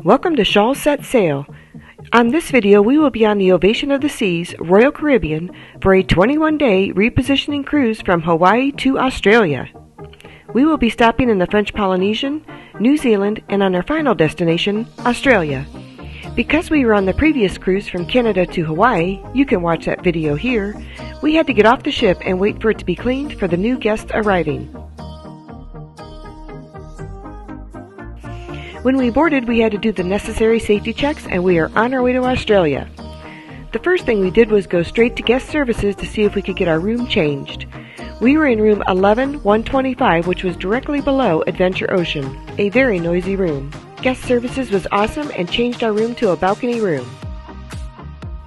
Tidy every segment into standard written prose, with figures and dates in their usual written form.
Welcome to Shawl Set Sail. On this video, we will be on the Ovation of the Seas, Royal Caribbean, for a 21-day repositioning cruise from Hawaii to Australia. We will be stopping in the French Polynesian, New Zealand, and on our final destination, Australia. Because we were on the previous cruise from Canada to Hawaii, you can watch that video here, we had to get off the ship and wait for it to be cleaned for the new guests arriving. When we boarded, we had to do the necessary safety checks, and we are on our way to Australia. The first thing we did was go straight to guest services to see if we could get our room changed. We were in room 11125, which was directly below Adventure Ocean, a very noisy room. Guest services was awesome and changed our room to a balcony room.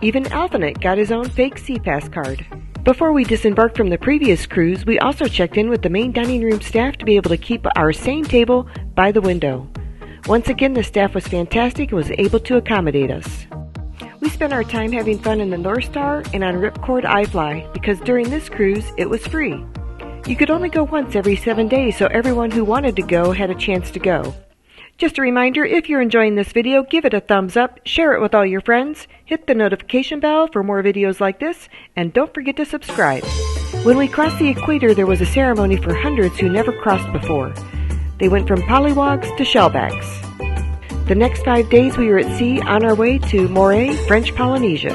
Even Alphanet got his own fake SeaPass card. Before we disembarked from the previous cruise, we also checked in with the main dining room staff to be able to keep our same table by the window. Once again, the staff was fantastic and was able to accommodate us. We spent our time having fun in the North Star and on Ripcord iFly because during this cruise, it was free. You could only go once every 7 days, so everyone who wanted to go had a chance to go. Just a reminder, if you're enjoying this video, give it a thumbs up, share it with all your friends, hit the notification bell for more videos like this, and don't forget to subscribe. When we crossed the equator, there was a ceremony for hundreds who never crossed before. They went from pollywogs to shellbacks. The next 5 days we were at sea on our way to Moray, French Polynesia.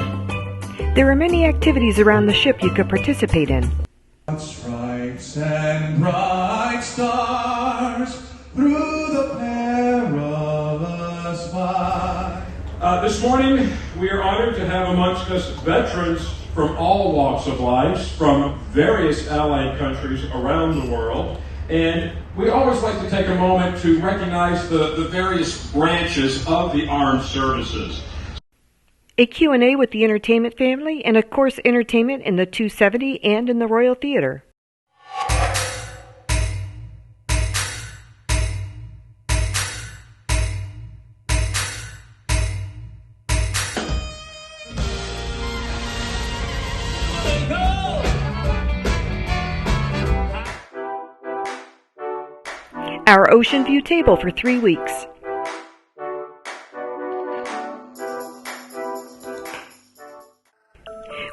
There were many activities around the ship you could participate in. Stripes and bright stars through the perilous fight. This morning we are honored to have amongst us veterans from all walks of life, from various allied countries around the world. And we always like to take a moment to recognize the various branches of the armed services. A Q&A with the entertainment family, and of course entertainment in the 270 and in the Royal Theatre. Our ocean view table for 3 weeks.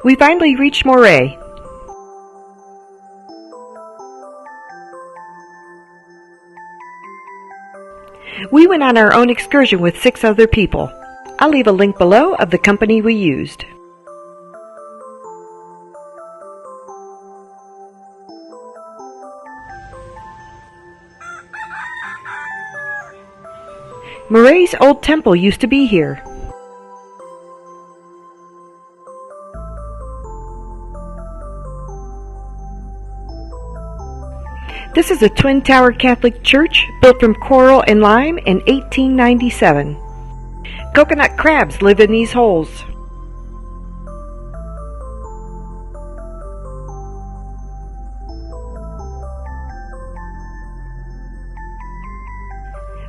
We finally reached Moray. We went on our own excursion with 6 other people. I'll leave a link below of the company we used. Moray's old temple used to be here. This is a twin-tower Catholic church built from coral and lime in 1897. Coconut crabs live in these holes.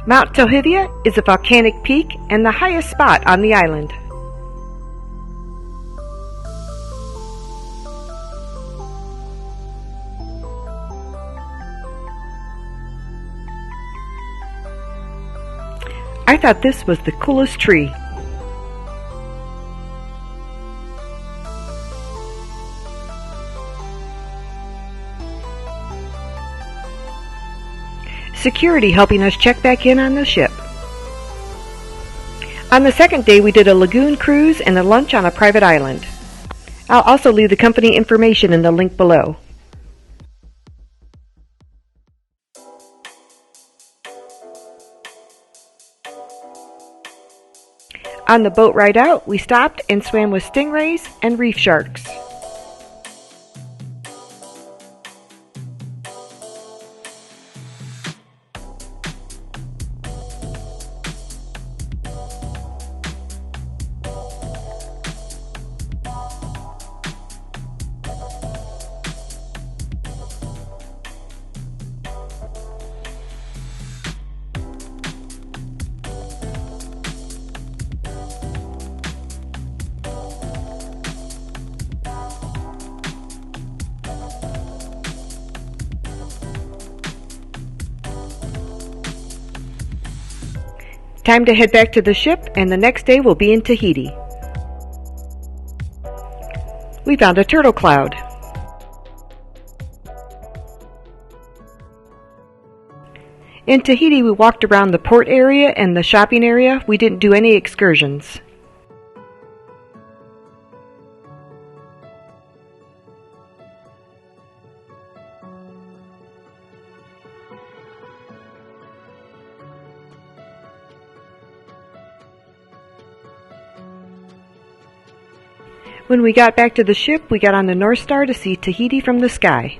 Mount Tahiti is a volcanic peak and the highest spot on the island. I thought this was the coolest tree. Security helping us check back in on the ship. On the second day, we did a lagoon cruise and a lunch on a private island. I'll also leave the company information in the link below. On the boat ride out, we stopped and swam with stingrays and reef sharks. Time to head back to the ship, and the next day we'll be in Tahiti. We found a turtle cloud. In Tahiti, we walked around the port area and the shopping area. We didn't do any excursions. When we got back to the ship, we got on the North Star to see Tahiti from the sky.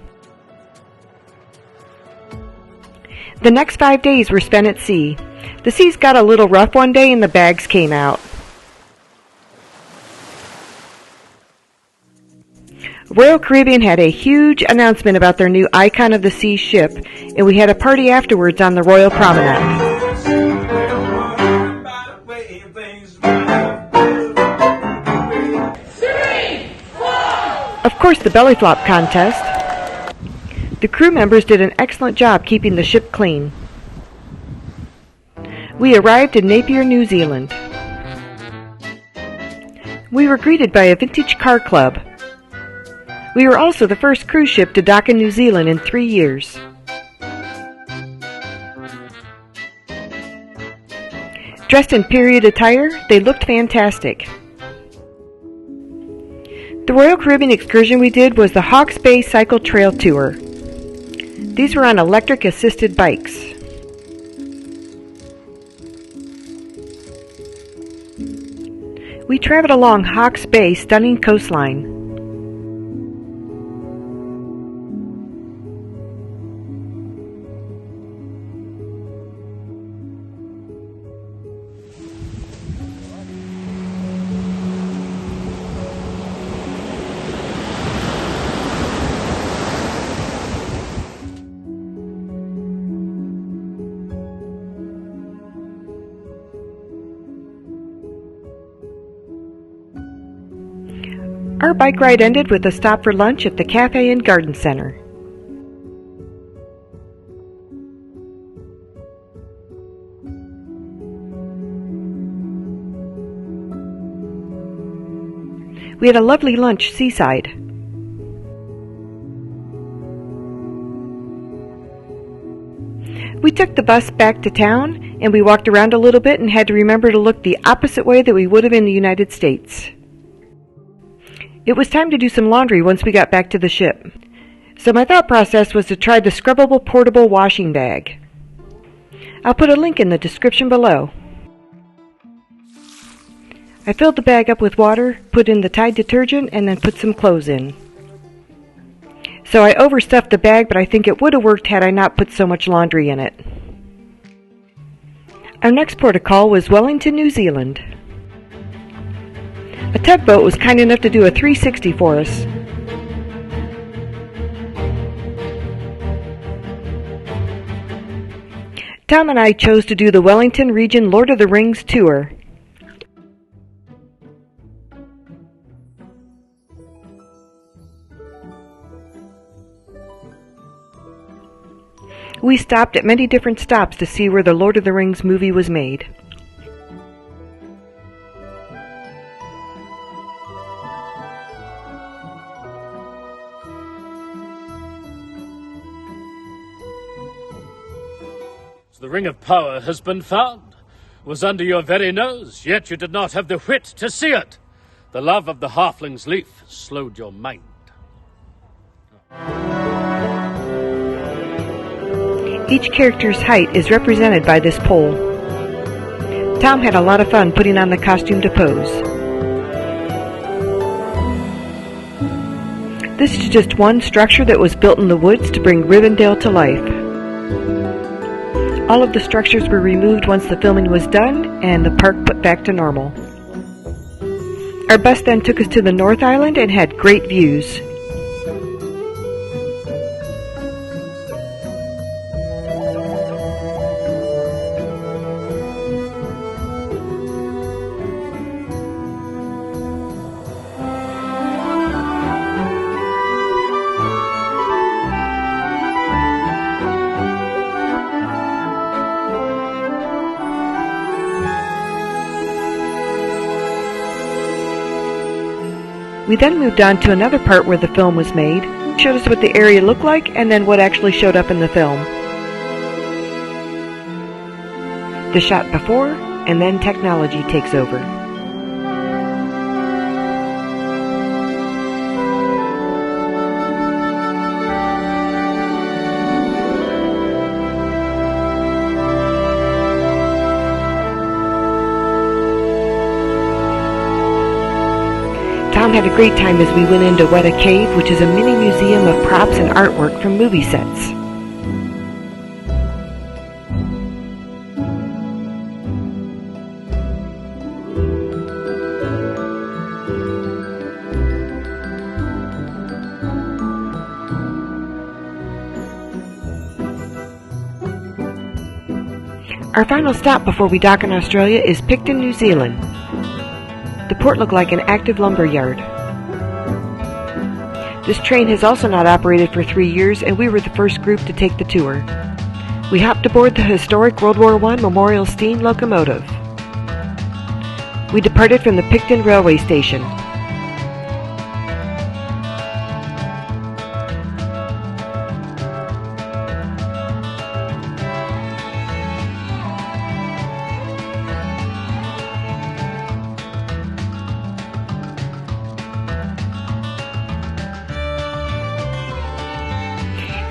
The next 5 days were spent at sea. The seas got a little rough one day and the bags came out. Royal Caribbean had a huge announcement about their new Icon of the Sea ship, and we had a party afterwards on the Royal Promenade. Of course, the belly flop contest. The crew members did an excellent job keeping the ship clean. We arrived in Napier, New Zealand. We were greeted by a vintage car club. We were also the first cruise ship to dock in New Zealand in 3 years. Dressed in period attire, they looked fantastic. The Royal Caribbean excursion we did was the Hawke's Bay Cycle Trail Tour. These were on electric-assisted bikes. We traveled along Hawke's Bay's stunning coastline. Our bike ride ended with a stop for lunch at the Cafe and Garden Center. We had a lovely lunch seaside. We took the bus back to town and we walked around a little bit and had to remember to look the opposite way that we would have in the United States. It was time to do some laundry once we got back to the ship. So my thought process was to try the scrubbable portable washing bag. I'll put a link in the description below. I filled the bag up with water, put in the Tide detergent, and then put some clothes in. So I overstuffed the bag, but I think it would have worked had I not put so much laundry in it. Our next port of call was Wellington, New Zealand. A tugboat was kind enough to do a 360 for us. Tom and I chose to do the Wellington Region Lord of the Rings tour. We stopped at many different stops to see where the Lord of the Rings movie was made. The ring of power has been found. It was under your very nose, yet you did not have the wit to see it. The love of the halfling's leaf slowed your mind. Each character's height is represented by this pole. Tom had a lot of fun putting on the costume to pose. This is just one structure that was built in the woods to bring Rivendell to life. All of the structures were removed once the filming was done and the park put back to normal. Our bus then took us to the North Island and had great views. We then moved on to another part where the film was made, showed us what the area looked like, and then what actually showed up in the film. The shot before, and then technology takes over. Tom had a great time as we went into Weta Cave, which is a mini museum of props and artwork from movie sets. Our final stop before we dock in Australia is Picton, New Zealand. The port looked like an active lumber yard. This train has also not operated for 3 years, and we were the first group to take the tour. We hopped aboard the historic World War I Memorial Steam locomotive. We departed from the Picton railway station.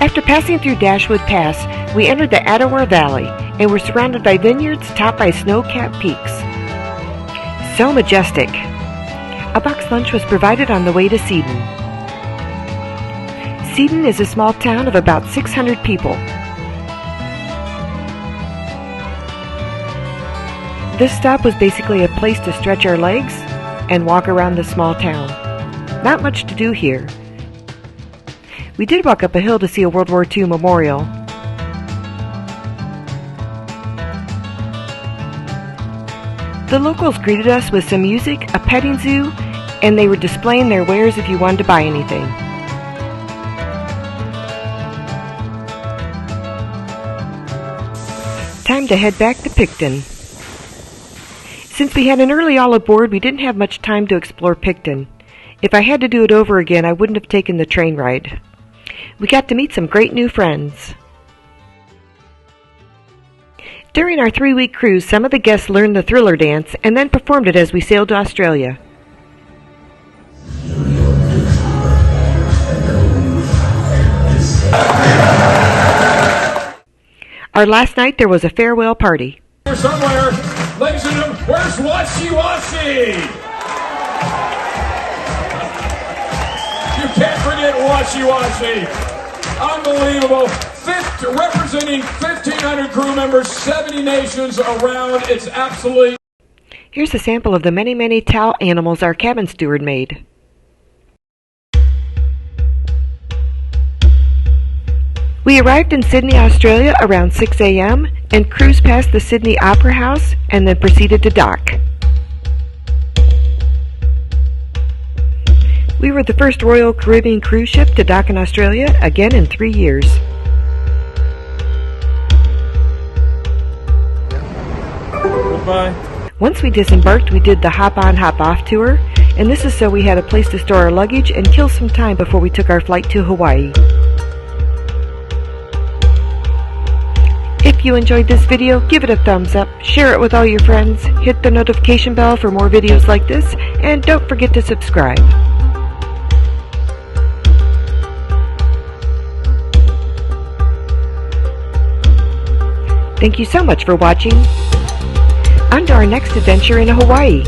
After passing through Dashwood Pass, we entered the Attawar Valley and were surrounded by vineyards topped by snow-capped peaks. So majestic. A box lunch was provided on the way to Seaton. Seaton is a small town of about 600 people. This stop was basically a place to stretch our legs and walk around the small town. Not much to do here. We did walk up a hill to see a World War II memorial. The locals greeted us with some music, a petting zoo, and they were displaying their wares if you wanted to buy anything. Time to head back to Picton. Since we had an early all aboard, we didn't have much time to explore Picton. If I had to do it over again, I wouldn't have taken the train ride. We got to meet some great new friends. During our 3-week cruise, some of the guests learned the thriller dance and then performed it as we sailed to Australia. Our last night there was a farewell party. Somewhere, ladies and gentlemen, where's Washi Washi? You can't forget Washi Washi. Unbelievable. Representing 1,500 crew members, 70 nations around. It's absolutely... Here's a sample of the many, many towel animals our cabin steward made. We arrived in Sydney, Australia around 6 a.m. and cruised past the Sydney Opera House and then proceeded to dock. We were the first Royal Caribbean cruise ship to dock in Australia, again in 3 years. Goodbye. Once we disembarked, we did the hop-on, hop-off tour, and this is so we had a place to store our luggage and kill some time before we took our flight to Hawaii. If you enjoyed this video, give it a thumbs up, share it with all your friends, hit the notification bell for more videos like this, and don't forget to subscribe. Thank you so much for watching. On to our next adventure in Hawaii.